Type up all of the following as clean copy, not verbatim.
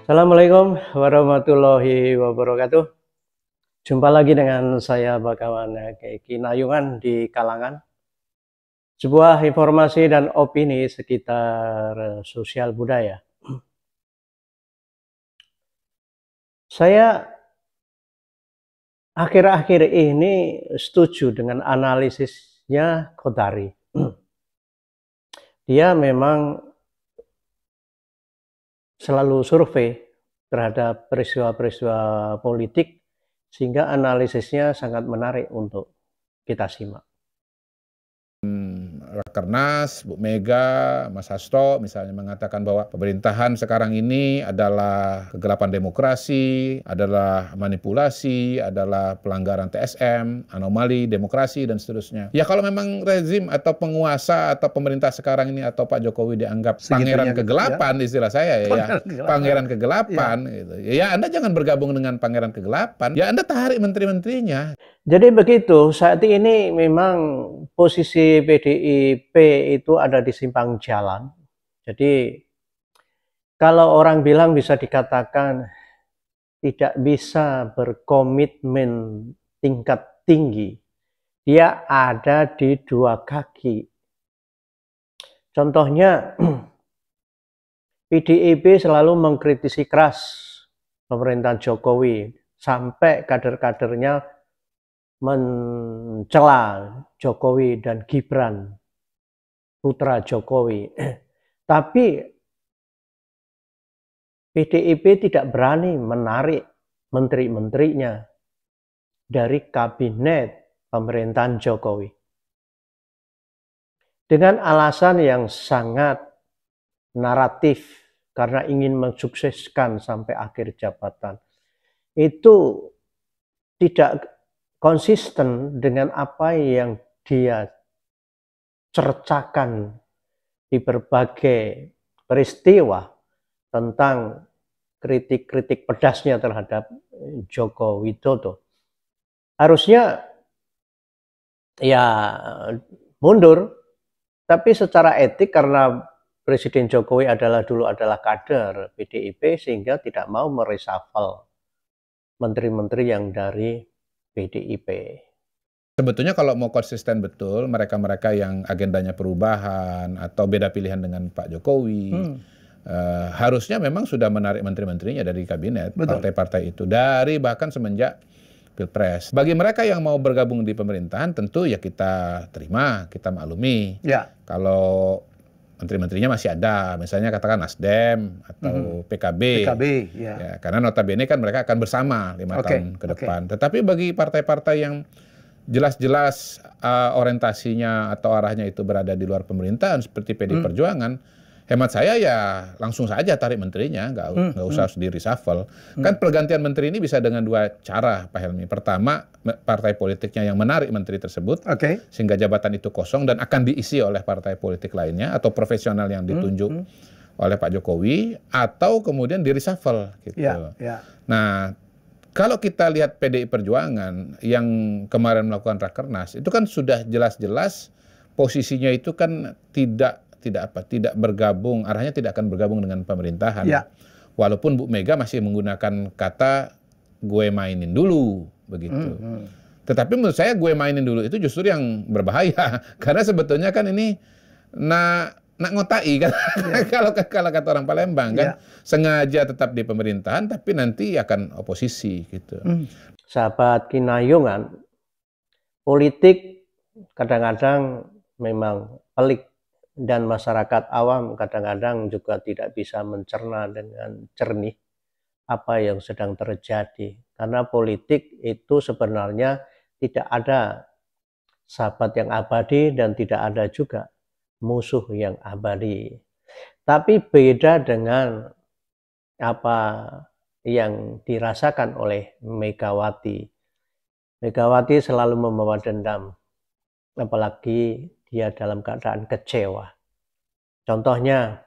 Assalamualaikum warahmatullahi wabarakatuh. Jumpa lagi dengan saya Bagawan Eki Nayungan di Kalangan. Sebuah informasi dan opini sekitar sosial budaya. Saya akhir-akhir ini setuju dengan analisisnya Qodari. Dia memang selalu survei terhadap peristiwa-peristiwa politik, sehingga analisisnya sangat menarik untuk kita simak. Rakernas, Bu Mega, Mas Hasto misalnya mengatakan bahwa pemerintahan sekarang ini adalah kegelapan demokrasi, adalah manipulasi, adalah pelanggaran TSM, anomali demokrasi, dan seterusnya. Ya kalau memang rezim atau penguasa atau pemerintah sekarang ini atau Pak Jokowi dianggap pangeran kegelapan, istilah saya ya, pangeran kegelapan, gitu. Ya Anda jangan bergabung dengan pangeran kegelapan, ya Anda tarik menteri-menterinya. Jadi begitu, saat ini memang posisi PDIP itu ada di simpang jalan. Jadi kalau orang bilang bisa dikatakan tidak bisa berkomitmen tingkat tinggi, dia ada di dua kaki. Contohnya PDIP selalu mengkritisi keras pemerintahan Jokowi sampai kader-kadernya mencela Jokowi dan Gibran, putra Jokowi. Tapi PDIP tidak berani menarik menteri-menterinya dari kabinet pemerintahan Jokowi. Dengan alasan yang sangat naratif karena ingin mensukseskan sampai akhir jabatan. Itu tidak konsisten dengan apa yang dia cercakan di berbagai peristiwa tentang kritik-kritik pedasnya terhadap Joko Widodo. Harusnya ya mundur, tapi secara etik karena Presiden Jokowi dulu adalah kader PDIP sehingga tidak mau mereshuffle menteri-menteri yang dari PDIP. Sebetulnya kalau mau konsisten betul, mereka-mereka yang agendanya perubahan atau beda pilihan dengan Pak Jokowi, harusnya memang sudah menarik menteri-menterinya dari kabinet, partai-partai itu, dari bahkan semenjak Pilpres. Bagi mereka yang mau bergabung di pemerintahan, tentu ya kita terima, kita maklumi. Ya. Kalau menteri-menterinya masih ada, misalnya katakan Nasdem atau PKB, ya, karena notabene kan mereka akan bersama 5 tahun ke depan. Tetapi bagi partai-partai yang jelas-jelas orientasinya atau arahnya itu berada di luar pemerintahan seperti PD Perjuangan, hemat saya ya langsung saja tarik menterinya, nggak usah di reshuffle. Kan pergantian menteri ini bisa dengan dua cara, Pak Helmi. Pertama, partai politiknya yang menarik menteri tersebut, sehingga jabatan itu kosong dan akan diisi oleh partai politik lainnya atau profesional yang ditunjuk oleh Pak Jokowi, atau kemudian di reshuffle gitu. Nah, kalau kita lihat PDI Perjuangan yang kemarin melakukan Rakernas, itu kan sudah jelas-jelas posisinya itu kan tidak bergabung, arahnya tidak akan bergabung dengan pemerintahan. Walaupun Bu Mega masih menggunakan kata gue mainin dulu begitu. Tetapi menurut saya gue mainin dulu itu justru yang berbahaya karena sebetulnya kan ini nak ngotai kan kalau kata orang Palembang kan sengaja tetap di pemerintahan tapi nanti akan oposisi gitu. Sahabat Kinayungan, politik kadang-kadang memang pelik dan masyarakat awam kadang-kadang juga tidak bisa mencerna dengan jernih apa yang sedang terjadi. Karena politik itu sebenarnya tidak ada sahabat yang abadi dan tidak ada juga musuh yang abadi. Tapi beda dengan apa yang dirasakan oleh Megawati. Megawati selalu membawa dendam, apalagi dia dalam keadaan kecewa. Contohnya,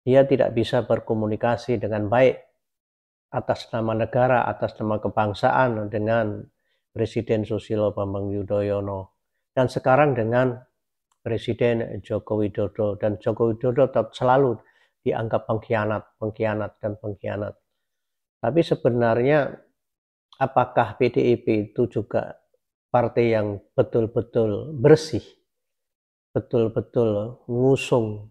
dia tidak bisa berkomunikasi dengan baik atas nama negara, atas nama kebangsaan dengan Presiden Susilo Bambang Yudhoyono. Dan sekarang dengan Presiden Joko Widodo. Dan Joko Widodo tetap selalu dianggap pengkhianat dan pengkhianat. Tapi sebenarnya apakah PDIP itu juga partai yang betul-betul bersih, betul-betul ngusung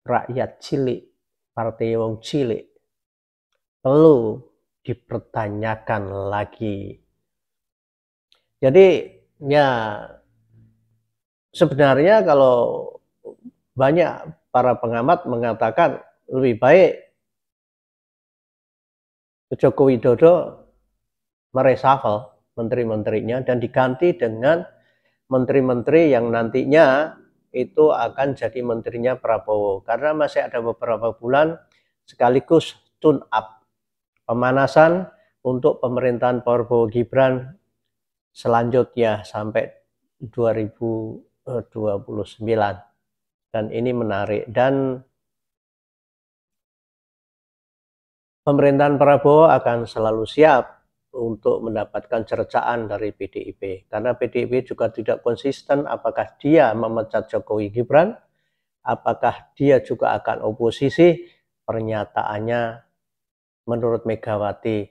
rakyat cilik, partai wong cilik? Perlu dipertanyakan lagi. Jadi ya sebenarnya kalau banyak para pengamat mengatakan lebih baik Joko Widodo mereshuffle menteri-menterinya dan diganti dengan menteri-menteri yang nantinya itu akan jadi menterinya Prabowo, karena masih ada beberapa bulan sekaligus tune up, pemanasan untuk pemerintahan Prabowo Gibran selanjutnya sampai 2029. Dan ini menarik, dan pemerintahan Prabowo akan selalu siap untuk mendapatkan cercaan dari PDIP, karena PDIP juga tidak konsisten apakah dia memecat Jokowi Gibran, apakah dia juga akan oposisi. Pernyataannya menurut Megawati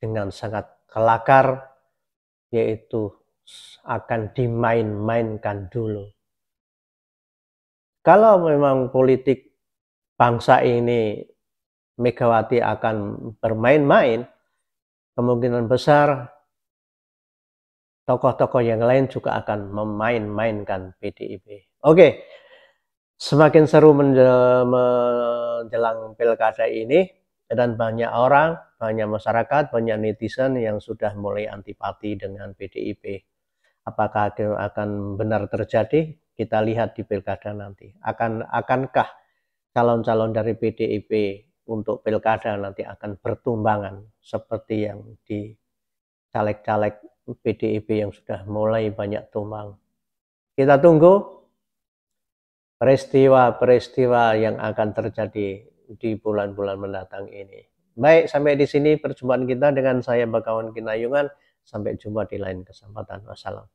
dengan sangat kelakar, yaitu akan dimain-mainkan dulu. Kalau memang politik bangsa ini Megawati akan bermain-main, kemungkinan besar tokoh-tokoh yang lain juga akan memain-mainkan PDIP. Oke, semakin seru menjelang pilkada ini, dan banyak orang, banyak masyarakat, banyak netizen yang sudah mulai antipati dengan PDIP. Apakah itu akan benar terjadi? Kita lihat di pilkada nanti. Akankah calon-calon dari PDIP untuk pilkada nanti akan bertumbangan seperti yang di caleg-caleg PDIP yang sudah mulai banyak tumbang? Kita tunggu peristiwa-peristiwa yang akan terjadi di bulan-bulan mendatang ini. Baik, sampai di sini perjumpaan kita dengan saya Bagawan Kinayungan. Sampai jumpa di lain kesempatan. Wassalam.